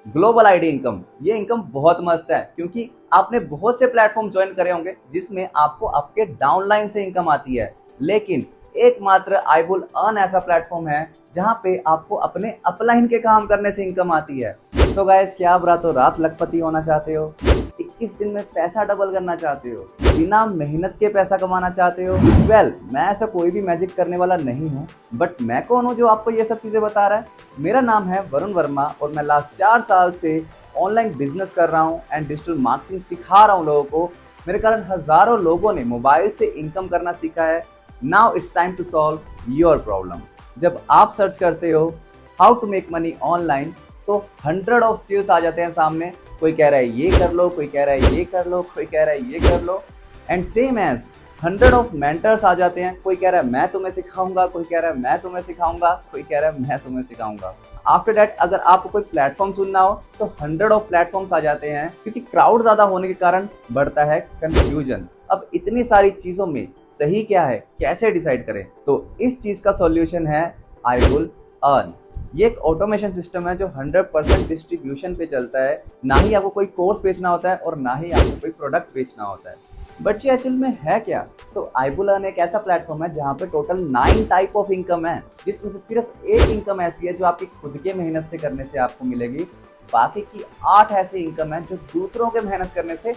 Global ID income, ये income बहुत मस्त है क्योंकि आपने बहुत से प्लेटफॉर्म ज्वाइन करे होंगे जिसमें आपको आपके डाउनलाइन से इनकम आती है, लेकिन एकमात्र आईबुल अर्न ऐसा प्लेटफॉर्म है जहां पे आपको अपने अपलाइन के काम करने से इनकम आती है। सो गाइस, क्या आप रातों रात लखपति होना चाहते हो? 21 दिन में पैसा डबल करना चाहते हो? बिना मेहनत के पैसा कमाना चाहते हो? मैं ऐसा कोई भी मैजिक करने वाला नहीं हूँ, बट मैं कौन हूँ जो आपको ये सब चीजें बता रहा है? मेरा नाम है वरुण वर्मा और मैं लास्ट 4 साल से ऑनलाइन बिजनेस कर रहा हूँ एंड डिजिटल मार्केटिंग सिखा रहा हूँ लोगों को। मेरे कारण हजारों लोगों ने मोबाइल से इनकम करना सीखा है। Now it's time to solve your problem. जब आप सर्च करते हो how to make money online, तो 100 स्किल्स आ जाते हैं सामने। कोई कह रहा है ये कर लो, कोई कह रहा है ये कर लो, कोई कह रहा है ये कर लो, एंड सेम एज 100 मेंटर्स आ जाते हैं। कोई कह रहा है मैं तुम्हें सिखाऊंगा, कोई कह रहा है मैं तुम्हें सिखाऊंगा, कोई कह रहा है मैं तुम्हें सिखाऊंगा। आफ्टर दैट अगर आपको कोई प्लेटफॉर्म चुनना हो तो 100 प्लेटफॉर्म्स आ जाते हैं, क्योंकि क्राउड ज्यादा होने के कारण बढ़ता है कंफ्यूजन। अब इतनी सारी चीजों में सही क्या है, कैसे डिसाइड करें? तो इस चीज का सॉल्यूशन है आईबुल अर्न। ये एक ऑटोमेशन सिस्टम है जो 100% डिस्ट्रीब्यूशन पे चलता है। ना ही आपको कोई कोर्स बेचना होता है और ना ही आपको कोई प्रोडक्ट बेचना होता है। बट ये एक्चुअल में है क्या? सो आईबुल अर्न एक ऐसा प्लेटफॉर्म है जहाँ पे टोटल 9 टाइप ऑफ इनकम है, जिसमें से सिर्फ एक इनकम ऐसी है जो आपकी खुद के मेहनत से करने से आपको मिलेगी। बाकी की 8 ऐसी इनकम है जो दूसरों के मेहनत करने से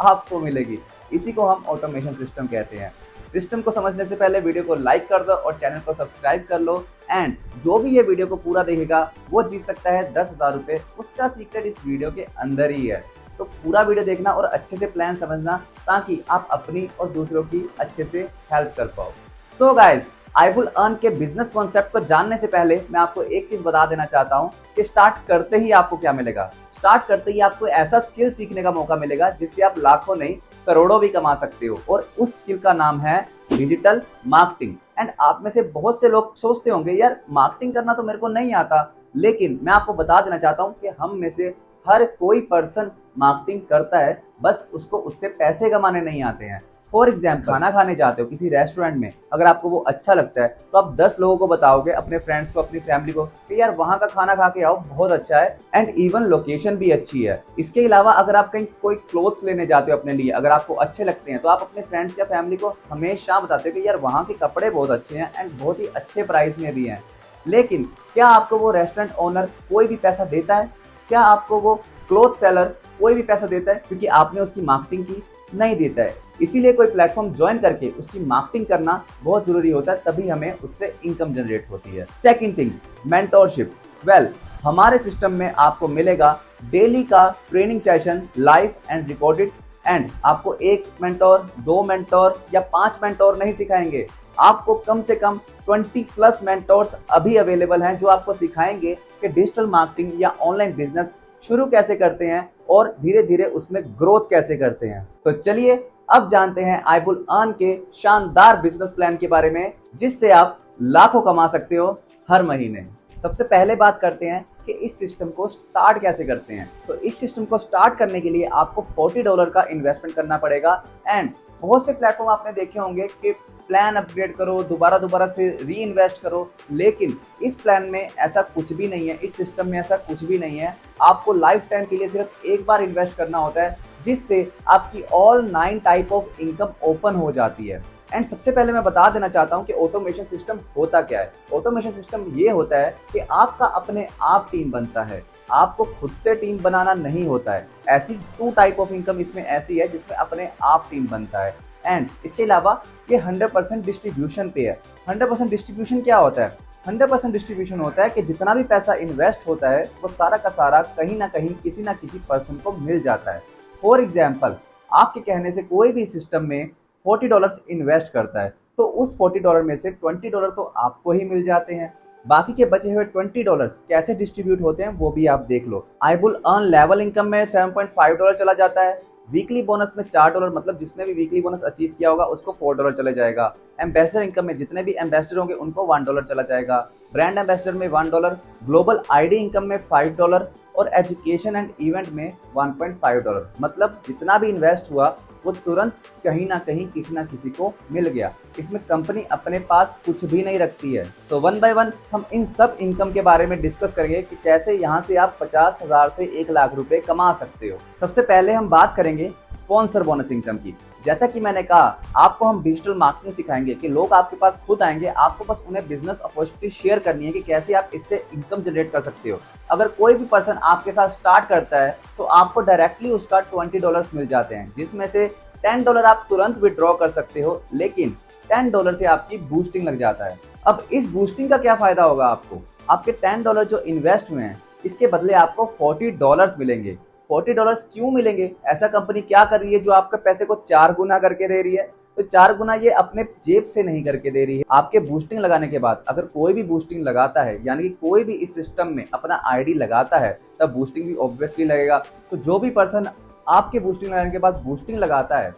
आपको मिलेगी। इसी को हम ऑटोमेशन सिस्टम कहते हैं। सिस्टम को समझने से पहले वीडियो को लाइक कर दो और चैनल को सब्सक्राइब कर लो। एंड जो भी ये वीडियो को पूरा देखेगा वो जीत सकता है 10,000 रुपये। उसका सीक्रेट इस वीडियो के अंदर ही है। तो पूरा वीडियो देखना और अच्छे से प्लान समझना, ताकि आप अपनी और दूसरों की अच्छे से हेल्प कर पाओ। सो गाइस, आईबुल अर्न के बिजनेस कॉन्सेप्ट को जानने से पहले मैं आपको एक चीज बता देना चाहता हूँ कि स्टार्ट करते ही आपको क्या मिलेगा। स्टार्ट करते ही आपको ऐसा स्किल सीखने का मौका मिलेगा जिससे आप लाखों नहीं करोड़ों भी कमा सकते हो, और उस स्किल का नाम है डिजिटल मार्केटिंग। एंड आप में से बहुत से लोग सोचते होंगे यार मार्केटिंग करना तो मेरे को नहीं आता, लेकिन मैं आपको बता देना चाहता हूँ कि हम में से हर कोई पर्सन मार्केटिंग करता है, बस उसको उससे पैसे कमाने नहीं आते हैं। फॉर एग्जाम्पल, खाना खाने जाते हो किसी रेस्टोरेंट में, अगर आपको वो अच्छा लगता है तो आप 10 लोगों को बताओगे, अपने फ्रेंड्स को, अपनी फैमिली को, कि यार वहाँ का खाना खा के आओ, बहुत अच्छा है एंड इवन लोकेशन भी अच्छी है। इसके अलावा अगर आप कहीं कोई क्लोथ्स लेने जाते हो अपने लिए, अगर आपको अच्छे लगते हैं, तो आप अपने फ्रेंड्स या फैमिली को हमेशा बताते हो कि यार वहाँ के कपड़े बहुत अच्छे हैं एंड बहुत ही अच्छे प्राइस में भी हैं। लेकिन क्या आपको वो रेस्टोरेंट ओनर कोई भी पैसा देता है? क्या आपको वो क्लोथ सेलर कोई भी पैसा देता है क्योंकि आपने उसकी मार्केटिंग की? नहीं देता है। इसीलिए कोई प्लेटफॉर्म ज्वाइन करके उसकी मार्केटिंग करना बहुत जरूरी होता है, तभी हमें उससे इनकम जनरेट होती है। Second thing, mentorship. हमारे सिस्टम में आपको मिलेगा डेली का training session, live and recorded. And आपको एक मेंटोर, 2 मेंटोर या 5 मेंटोर नहीं सिखाएंगे, आपको कम से कम 20+ मेंटोर्स अभी अवेलेबल हैं जो आपको सिखाएंगे कि डिजिटल मार्केटिंग या ऑनलाइन बिजनेस शुरू कैसे करते हैं और धीरे धीरे उसमें ग्रोथ कैसे करते हैं। तो चलिए अब जानते हैं आईबुल अर्न के शानदार बिजनेस प्लान के बारे में, जिससे आप लाखों कमा सकते हो हर महीने। सबसे पहले बात करते हैं कि इस सिस्टम को स्टार्ट कैसे करते हैं। तो इस सिस्टम को स्टार्ट करने के लिए आपको $40 का इन्वेस्टमेंट करना पड़ेगा। एंड बहुत से प्लेटफॉर्म आपने देखे होंगे कि प्लान अपग्रेड करो, दोबारा से री इन्वेस्ट करो, लेकिन इस प्लान में ऐसा कुछ भी नहीं है। इस सिस्टम में ऐसा कुछ भी नहीं है। आपको लाइफ टाइम के लिए सिर्फ एक बार इन्वेस्ट करना होता है, जिससे आपकी all 9 type of income open हो जाती है। एंड सबसे पहले मैं बता देना चाहता हूं कि ऑटोमेशन सिस्टम होता क्या है। ऑटोमेशन सिस्टम ये होता है कि आपका अपने आप टीम बनता है, आपको खुद से टीम बनाना नहीं होता है। ऐसी 2 टाइप ऑफ इनकम इसमें ऐसी है जिसमें अपने आप टीम बनता है। एंड इसके अलावा ये 100% डिस्ट्रीब्यूशन पे है। 100% डिस्ट्रीब्यूशन क्या होता है? 100% डिस्ट्रीब्यूशन होता है कि जितना भी पैसा इन्वेस्ट होता है वो सारा का सारा कहीं ना कहीं किसी ना किसी पर्सन को मिल जाता है। फॉर एग्जाम्पल, आपके कहने से कोई भी सिस्टम में $40 इन्वेस्ट करता है, तो उस $40 में से $20 तो आपको ही मिल जाते हैं। बाकी के बचे हुए $20 कैसे डिस्ट्रीब्यूट होते हैं वो भी आप देख लो। आईबुल अर्न लेवल इनकम में $7.5 चला जाता है। वीकली बोनस में $4, मतलब जिसने भी वीकली बोनस अचीव किया होगा उसको $4 चला जाएगा। एम्बेसडर इनकम में जितने भी एम्बेसडर होंगे उनको $1 चला जाएगा। ब्रांड एम्बेसडर में $1, ग्लोबल आईडी इनकम में $5 और एजुकेशन एंड इवेंट में $1.5। मतलब जितना भी इन्वेस्ट हुआ वो तुरंत कहीं ना कहीं किसी ना किसी को मिल गया। इसमें कंपनी अपने पास कुछ भी नहीं रखती है। सो वन बाय वन हम इन सब इनकम के बारे में डिस्कस करेंगे कि कैसे यहाँ से आप 50,000 से 1 लाख रुपए कमा सकते हो। सबसे पहले हम बात करेंगे स्पॉन्सर बोनस इनकम की। जैसा कि मैंने कहा, आपको हम डिजिटल मार्केटिंग सिखाएंगे कि लोग आपके पास खुद आएंगे, आपको बस उन्हें बिजनेस अपॉर्चुनिटी शेयर करनी है कि कैसे आप इससे इनकम जनरेट कर सकते हो। अगर कोई भी पर्सन आपके साथ स्टार्ट करता है तो आपको डायरेक्टली उसका $20 मिल जाते हैं, जिसमें से $10 आप तुरंत विड्रॉ कर सकते हो, लेकिन $10 से आपकी बूस्टिंग लग जाता है। अब इस बूस्टिंग का क्या फायदा होगा आपको? आपके $10 जो इन्वेस्ट हुए हैं, इसके बदले आपको $40 मिलेंगे। $40 क्यों मिलेंगे? ऐसा कंपनी क्या कर रही है जो आपके पैसे को 4 गुना करके दे रही है? तो 4 गुना ये अपने जेब से नहीं करके दे रही है। आपके बूस्टिंग लगाने के बाद अगर कोई भी बूस्टिंग लगाता है, यानी कि कोई भी इस सिस्टम में अपना आईडी लगाता है, तब बूस्टिंग भी ऑब्वियसली लगेगा। तो जो भी पर्सन आपके बूस्टिंग लगाने के बाद बूस्टिंग लगाता है,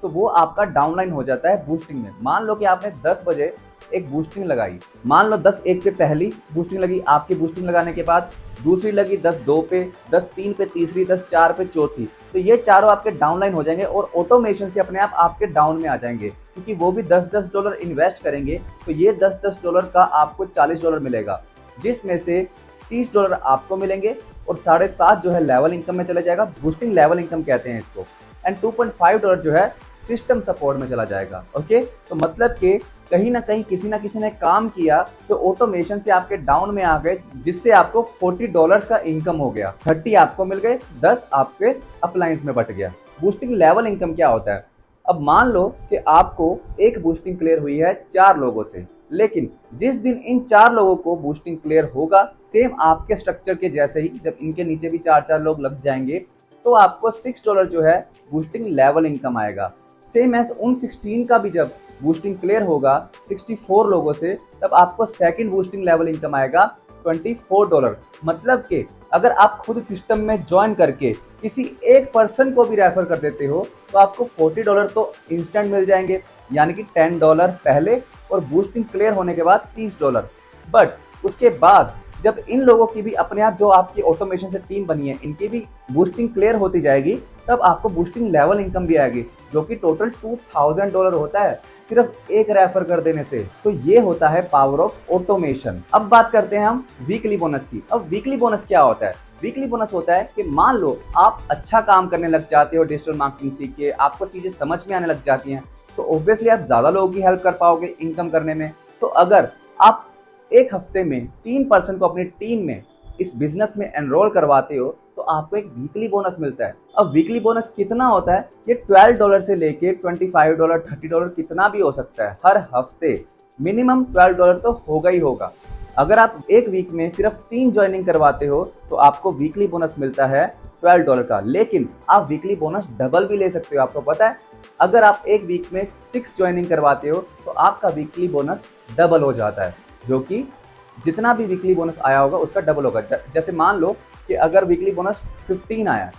तो वो आपका डाउनलाइन हो जाता है बूस्टिंग में। मान लो कि आपने 10 बजे एक बूस्टिंग लगाई, मान लो 10:01 पे पहली बूस्टिंग लगी, आपकी बूस्टिंग लगाने के बाद दूसरी लगी 10:02 पे, 10:03 पे तीसरी, 10:04 पे चौथी। तो ये चारों आपके डाउनलाइन हो जाएंगे और ऑटोमेशन से अपने आप आपके डाउन में आ जाएंगे, क्योंकि वो भी $10 इन्वेस्ट करेंगे। तो ये $10 का आपको $40 मिलेगा, जिसमें से $30 आपको मिलेंगे और 7.5 जो है लेवल इनकम में चला जाएगा। बूस्टिंग लेवल इनकम कहते हैं इसको। एंड $2.5 जो है सिस्टम सपोर्ट में चला जाएगा। ओके, तो मतलब कि कहीं ना कहीं किसी ना किसी ने काम किया जो ऑटोमेशन से आपके डाउन में आ गए, जिससे आपको $40 का इनकम हो गया। 30 आपको मिल गए, 10 आपके अप्लायंस में बट गया। बूस्टिंग लेवल इनकम क्या होता है? अब मान लो कि आपको एक बूस्टिंग क्लियर हुई है 4 लोगों से, लेकिन जिस दिन इन 4 लोगों को बूस्टिंग क्लियर होगा, सेम आपके स्ट्रक्चर के जैसे ही जब इनके नीचे भी 4-4 लोग लग जाएंगे, तो आपको $6 जो है बूस्टिंग लेवल इनकम आएगा। सेम एज उन 16 का भी जब बूस्टिंग क्लियर होगा 64 लोगों से, तब आपको सेकंड बूस्टिंग लेवल इनकम आएगा $24। मतलब कि अगर आप खुद सिस्टम में ज्वाइन करके किसी एक पर्सन को भी रेफर कर देते हो, तो आपको $40 तो इंस्टेंट मिल जाएंगे, यानी कि $10 पहले और बूस्टिंग क्लियर होने के बाद $30। बट उसके बाद जब इन लोगों की भी अपने आप जो आपकी ऑटोमेशन से टीम बनी है, इनकी भी बूस्टिंग क्लियर होती जाएगी, तब आपको बूस्टिंग लेवल इनकम भी आएगी, जो कि टोटल $2000 होता है सिर्फ एक रेफर कर देने से। तो ये होता है पावर ऑफ ऑटोमेशन। अब बात करते हैं हम वीकली बोनस की। अब वीकली बोनस क्या होता है? वीकली बोनस होता है कि मान लो आप अच्छा काम करने लग जाते हो, डिजिटल मार्केटिंग सीख के आपको चीजें समझ में आने लग जाती हैं, तो ऑब्वियसली आप ज्यादा लोगों की हेल्प कर पाओगे इनकम करने में। तो अगर आप एक हफ्ते में 3 को अपनी टीम में इस बिजनेस में एनरोल करवाते हो, तो आपको एक वीकली बोनस मिलता है। अब वीकली बोनस कितना होता है? ये $12 से लेके $25, $30 कितना भी हो सकता है। हर हफ्ते मिनिमम $12 तो होगा ही होगा। अगर आप एक वीक में सिर्फ 3 ज्वाइनिंग करवाते हो, तो आपको वीकली बोनस मिलता है $12 का। लेकिन आप वीकली बोनस डबल भी ले सकते हो। आपको पता है, अगर आप एक वीक में 6 ज्वाइनिंग करवाते हो, तो आपका वीकली बोनस डबल हो जाता है, जो कि जितना भी वीकली बोनस आया होगा उसका डबल होगा। जैसे मान लो कि अगर वीकली बोनस 15 आया,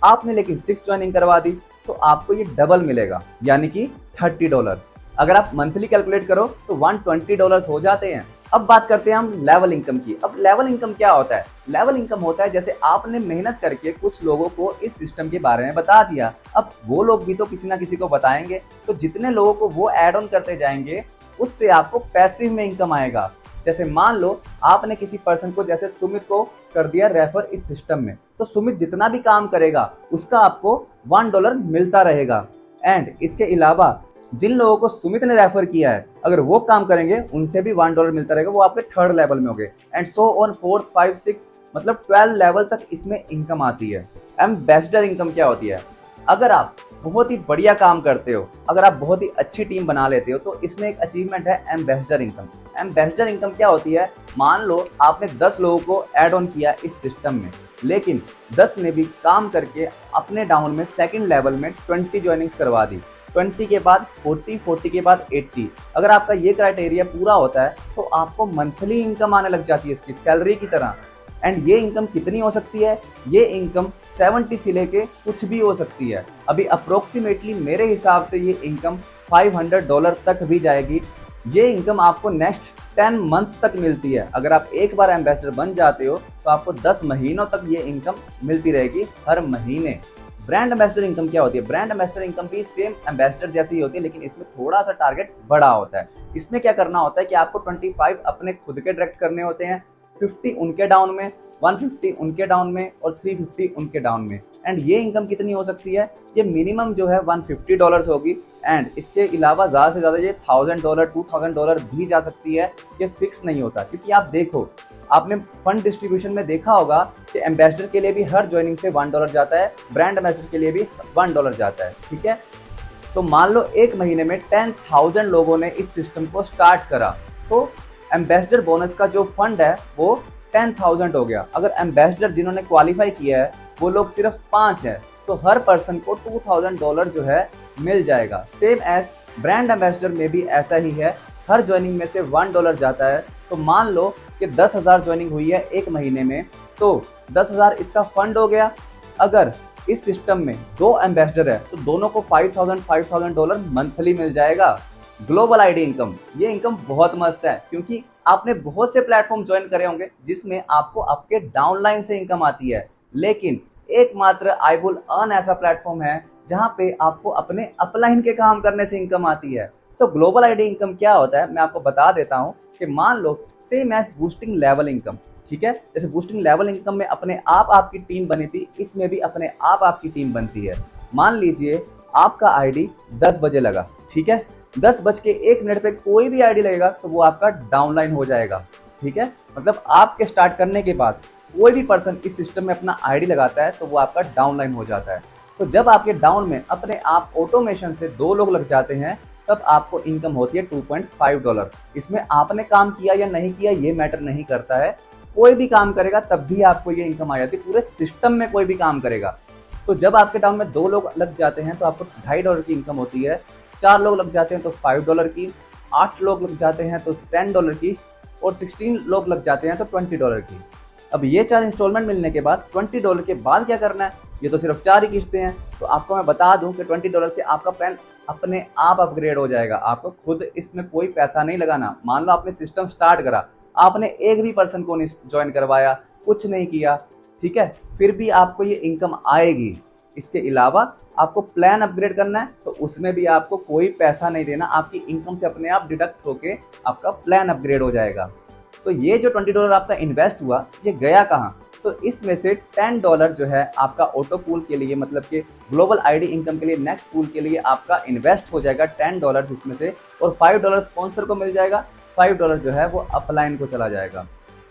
आपने लेकिन 6 ज्वाइनिंग करवा दी, तो आपको ये डबल मिलेगा, यानी कि $30। अगर आप मंथली कैलकुलेट करो तो $120 हो जाते हैं। अब बात करते हैं हम लेवल इनकम की। अब लेवल इनकम क्या होता है? लेवल इनकम होता है जैसे आपने मेहनत करके कुछ लोगों को इस सिस्टम के बारे में बता दिया, अब वो लोग भी तो किसी ना किसी को बताएंगे, तो जितने लोगों को वो ऐड ऑन करते जाएंगे, उससे आपको पैसिव में इनकम आएगा। जैसे मान लो आपने किसी पर्सन को, जैसे सुमित को कर दिया रेफर इस सिस्टम में, तो सुमित जितना भी काम करेगा उसका आपको $1 मिलता रहेगा। एंड इसके अलावा जिन लोगों को सुमित ने रेफर किया है, अगर वो काम करेंगे उनसे भी $1 मिलता रहेगा, वो आपके 3rd लेवल में हो गए। And so on 4th, 5th, 6th, मतलब 12 लेवल तक इसमें इनकम आती है। एम्बेसडर इनकम क्या होती है? अगर आप बहुत ही बढ़िया काम करते हो, अगर आप बहुत ही अच्छी टीम बना लेते हो, तो इसमें एक अचीवमेंट है एम्बेसडर इनकम। एम्बेसडर इनकम क्या होती है? मान लो आपने 10 लोगों को ऐड ऑन किया इस सिस्टम में, लेकिन 10 ने भी काम करके अपने डाउन में 2nd लेवल में 20 ज्वाइनिंग्स करवा दी, 20 के बाद 40, 40 के बाद 80। अगर आपका ये क्राइटेरिया पूरा होता है, तो आपको मंथली इनकम आने लग जाती है इसकी सैलरी की तरह। एंड ये इनकम कितनी हो सकती है? ये इनकम 70 से लेके कुछ भी हो सकती है। अभी अप्रोक्सीमेटली मेरे हिसाब से ये इनकम $500 तक भी जाएगी। ये इनकम आपको नेक्स्ट 10 मंथ्स तक मिलती है। अगर आप एक बार एम्बेसडर बन जाते हो, तो आपको 10 महीनों तक ये इनकम मिलती रहेगी हर महीने। ब्रांड एम्बेसडर इनकम क्या होती है? ब्रांड एम्बेसडर इनकम भी सेम एम्बेसडर जैसी ही होती है, लेकिन इसमें थोड़ा सा टारगेट बड़ा होता है। इसमें क्या करना होता है कि आपको 25 अपने खुद के डायरेक्ट करने होते हैं, 50 उनके डाउन में, 150 उनके डाउन में और 350 उनके डाउन में। एंड ये इनकम कितनी हो सकती है? ये मिनिमम जो है $150 होगी, एंड इसके अलावा ज़्यादा से ज़्यादा ये $1000 $2000 भी जा सकती है। ये फिक्स नहीं होता, क्योंकि आप देखो, आपने फंड डिस्ट्रीब्यूशन में देखा होगा कि एम्बेसडर के लिए भी हर ज्वाइनिंग से $1 जाता है, ब्रांड एम्बेसडर के लिए भी $1 जाता है। ठीक है, तो मान लो एक महीने में 10,000 लोगों ने इस सिस्टम को स्टार्ट करा, तो एम्बेसडर बोनस का जो फंड है वो 10,000 हो गया। अगर एम्बेसडर जिन्होंने क्वालिफाई किया है वो लोग सिर्फ 5 हैं, तो हर पर्सन को $2,000 जो है मिल जाएगा। सेम एज ब्रांड एम्बेसडर में भी ऐसा ही है, हर ज्वाइनिंग में से $1 जाता है। तो मान लो कि 10,000 ज्वाइनिंग हुई है एक महीने में, तो 10,000 इसका फंड हो गया। अगर इस सिस्टम में 2 एम्बेसडर है तो दोनों को $5,000 मंथली मिल जाएगा। ग्लोबल आईडी इनकम, ये इनकम बहुत मस्त है, क्योंकि आपने बहुत से प्लेटफॉर्म ज्वाइन करे होंगे जिसमें आपको आपके डाउनलाइन से इनकम आती है, लेकिन एकमात्र आईबुल अर्न ऐसा प्लेटफॉर्म है जहां पे आपको अपने अपलाइन के काम करने से इनकम आती है। सो ग्लोबल आईडी इनकम क्या होता है, मैं आपको बता देता हूं कि मान लो same as boosting level income. ठीक है, जैसे बूस्टिंग लेवल इनकम में अपने आप आपकी टीम बनी थी, इसमें भी अपने आप आपकी टीम बनती है। मान लीजिए आपका आईडी 10 बजे लगा, ठीक है, 10:01 पे कोई भी आईडी लगेगा तो वो आपका डाउनलाइन हो जाएगा। ठीक है, मतलब आपके स्टार्ट करने के बाद कोई भी पर्सन इस सिस्टम में अपना आईडी लगाता है तो वो आपका डाउनलाइन हो जाता है। तो जब आपके डाउन में अपने आप ऑटोमेशन से 2 लोग लग जाते हैं, तब आपको इनकम होती है $2.5। इसमें आपने काम किया या नहीं किया ये मैटर नहीं करता है, कोई भी काम करेगा तब भी आपको ये इनकम आ जाती है। पूरे सिस्टम में कोई भी काम करेगा। तो जब आपके डाउन में 2 लोग लग जाते हैं तो आपको $2.5 की इनकम होती है, 4 लोग लग जाते हैं तो $5 की, 8 लोग लग जाते हैं तो $10 की, और 16 लोग लग जाते हैं तो $20 की। अब ये 4 इंस्टॉलमेंट मिलने के बाद $20 के बाद क्या करना है? ये तो सिर्फ 4 ही किस्तें हैं। तो आपको मैं बता दूं कि $20 से आपका प्लान अपने आप अपग्रेड हो जाएगा। आपको खुद इसमें कोई पैसा नहीं लगाना। मान लो आपने सिस्टम स्टार्ट करा, आपने एक भी पर्सन को नहीं ज्वाइन करवाया, कुछ नहीं किया, ठीक है, फिर भी आपको ये इनकम आएगी। इसके अलावा आपको प्लान अपग्रेड करना है तो उसमें भी आपको कोई पैसा नहीं देना, आपकी इनकम से अपने आप डिडक्ट होके आपका प्लान अपग्रेड हो जाएगा। तो ये जो $20 आपका इन्वेस्ट हुआ, ये गया कहाँ? तो इसमें से $10 जो है आपका ऑटो पूल के लिए, मतलब कि ग्लोबल आईडी इनकम के लिए नेक्स्ट पूल के लिए आपका इन्वेस्ट हो जाएगा $10 इसमें से, और $5 स्पॉन्सर को मिल जाएगा, $5 जो है वो अपलाइन को चला जाएगा।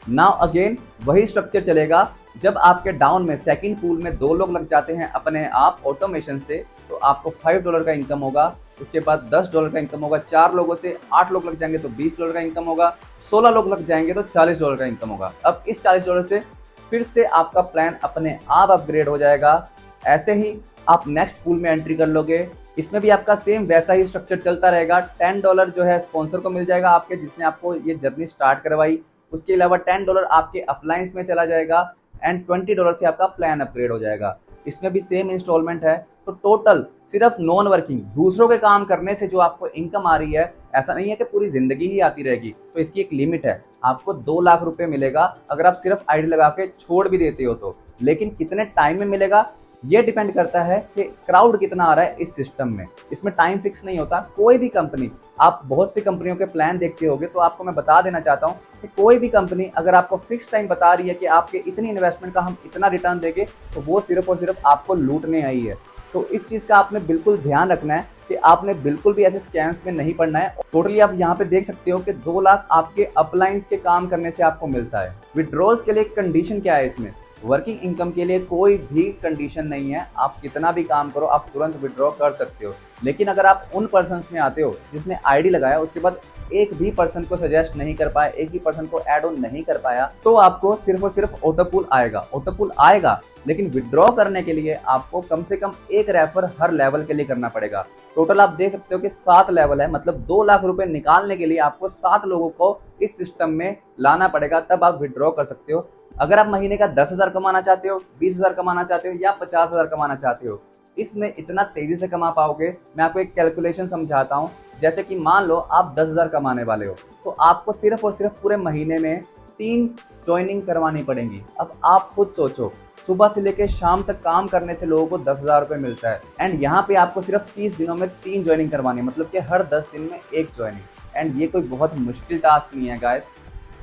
नाउ अगेन वही स्ट्रक्चर चलेगा। जब आपके डाउन में सेकंड पूल में 2 लोग लग जाते हैं अपने आप ऑटोमेशन से, तो आपको $5 का इनकम होगा। उसके बाद $10 का इनकम होगा। 4 लोगों से 8 लोग लग जाएंगे तो $20 का इनकम होगा। 16 लोग लग जाएंगे तो $40 का इनकम होगा। अब इस $40 से फिर से आपका प्लान अपने आप अपग्रेड हो जाएगा। ऐसे ही आप नेक्स्ट पूल में एंट्री कर लोगे, इसमें भी आपका सेम वैसा ही स्ट्रक्चर चलता रहेगा। $10 जो है स्पॉन्सर को मिल जाएगा आपके, जिसने आपको ये जर्नी स्टार्ट करवाई। उसके अलावा $10 आपके अप्लायंस में चला जाएगा, एंड $20 से आपका प्लान अपग्रेड हो जाएगा। इसमें भी सेम इंस्टॉलमेंट है। तो टोटल सिर्फ नॉन वर्किंग दूसरों के काम करने से जो आपको इनकम आ रही है, ऐसा नहीं है कि पूरी जिंदगी ही आती रहेगी। तो इसकी एक लिमिट है, आपको 2 लाख रुपए मिलेगा अगर आप सिर्फ आईडी लगा के छोड़ भी देते हो तो। लेकिन कितने टाइम में मिलेगा ये डिपेंड करता है कि क्राउड कितना आ रहा है इस सिस्टम में। इसमें टाइम फिक्स नहीं होता। कोई भी कंपनी, आप बहुत सी कंपनियों के प्लान देखते होगे, तो आपको मैं बता देना चाहता हूँ कि कोई भी कंपनी अगर आपको फिक्स टाइम बता रही है कि आपके इतनी इन्वेस्टमेंट का हम इतना रिटर्न देंगे, तो वो सिर्फ और सिर्फ आपको लूटने आई है। तो इस चीज़ का आपने बिल्कुल ध्यान रखना है कि आपने बिल्कुल भी ऐसे स्कैम्स में नहीं पड़ना है। टोटली आप यहाँ पे देख सकते हो कि 2 लाख आपके अपलाइंस के काम करने से आपको मिलता है। विड्रॉल्स के लिए कंडीशन क्या है इसमें? वर्किंग इनकम के लिए कोई भी कंडीशन नहीं है। आप कितना भी काम करो आप तुरंत विड्रॉ कर सकते हो। लेकिन अगर आप उन पर्सन्स में आते हो जिसने आईडी लगाया, उसके बाद एक भी पर्सन को सजेस्ट नहीं कर पाया, एक भी पर्सन को ऐड ऑन नहीं कर पाया, तो आपको सिर्फ और सिर्फ ऑटो पूल आएगा। ऑटो पूल आएगा, लेकिन विड्रॉ करने के लिए आपको कम से कम 1 रेफर हर लेवल के लिए करना पड़ेगा। टोटल आप देख सकते हो कि 7 लेवल है, मतलब 2 लाख रुपए निकालने के लिए आपको 7 लोगों को इस सिस्टम में लाना पड़ेगा, तब आप विड्रॉ कर सकते हो। अगर आप महीने का 10,000 कमाना चाहते हो, 20,000 कमाना चाहते हो या 50,000 कमाना चाहते हो, इसमें इतना तेजी से कमा पाओगे। मैं आपको एक कैलकुलेशन समझाता हूँ। जैसे कि मान लो आप 10,000 कमाने वाले हो, तो आपको सिर्फ और सिर्फ पूरे महीने में 3 ज्वाइनिंग करवानी पड़ेंगी। अब आप खुद सोचो सुबह से लेकर शाम तक काम करने से लोगों को 10,000 रुपये मिलता है। एंड यहाँ पे आपको सिर्फ 30 दिनों में 3 ज्वाइनिंग करवानी है, मतलब कि हर 10 दिन में 1 ज्वाइनिंग। एंड ये कोई बहुत मुश्किल टास्क नहीं है गाइस,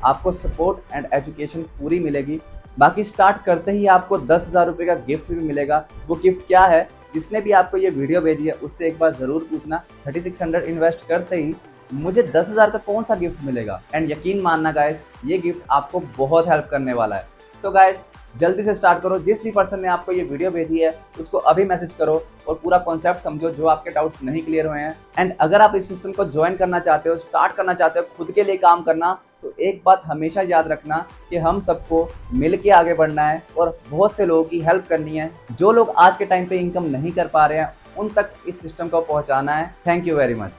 आपको सपोर्ट एंड एजुकेशन पूरी मिलेगी। बाकी स्टार्ट करते ही आपको 10,000 रुपये का गिफ्ट भी मिलेगा। वो गिफ्ट क्या है, जिसने भी आपको ये वीडियो भेजी है उससे एक बार ज़रूर पूछना। 3600 इन्वेस्ट करते ही मुझे 10,000 का कौन सा गिफ्ट मिलेगा। एंड यकीन मानना गाइस, ये गिफ्ट आपको बहुत हेल्प करने वाला है। सो गाइस, जल्दी से स्टार्ट करो। जिस भी पर्सन ने आपको ये वीडियो भेजी है उसको अभी मैसेज करो और पूरा कॉन्सेप्ट समझो जो आपके डाउट्स नहीं क्लियर हुए हैं। एंड अगर आप इस सिस्टम को ज्वाइन करना चाहते हो, स्टार्ट करना चाहते हो, खुद के लिए काम करना, तो एक बात हमेशा याद रखना कि हम सबको मिल के आगे बढ़ना है और बहुत से लोगों की हेल्प करनी है। जो लोग आज के टाइम पे इनकम नहीं कर पा रहे हैं उन तक इस सिस्टम को पहुंचाना है। Thank you very much.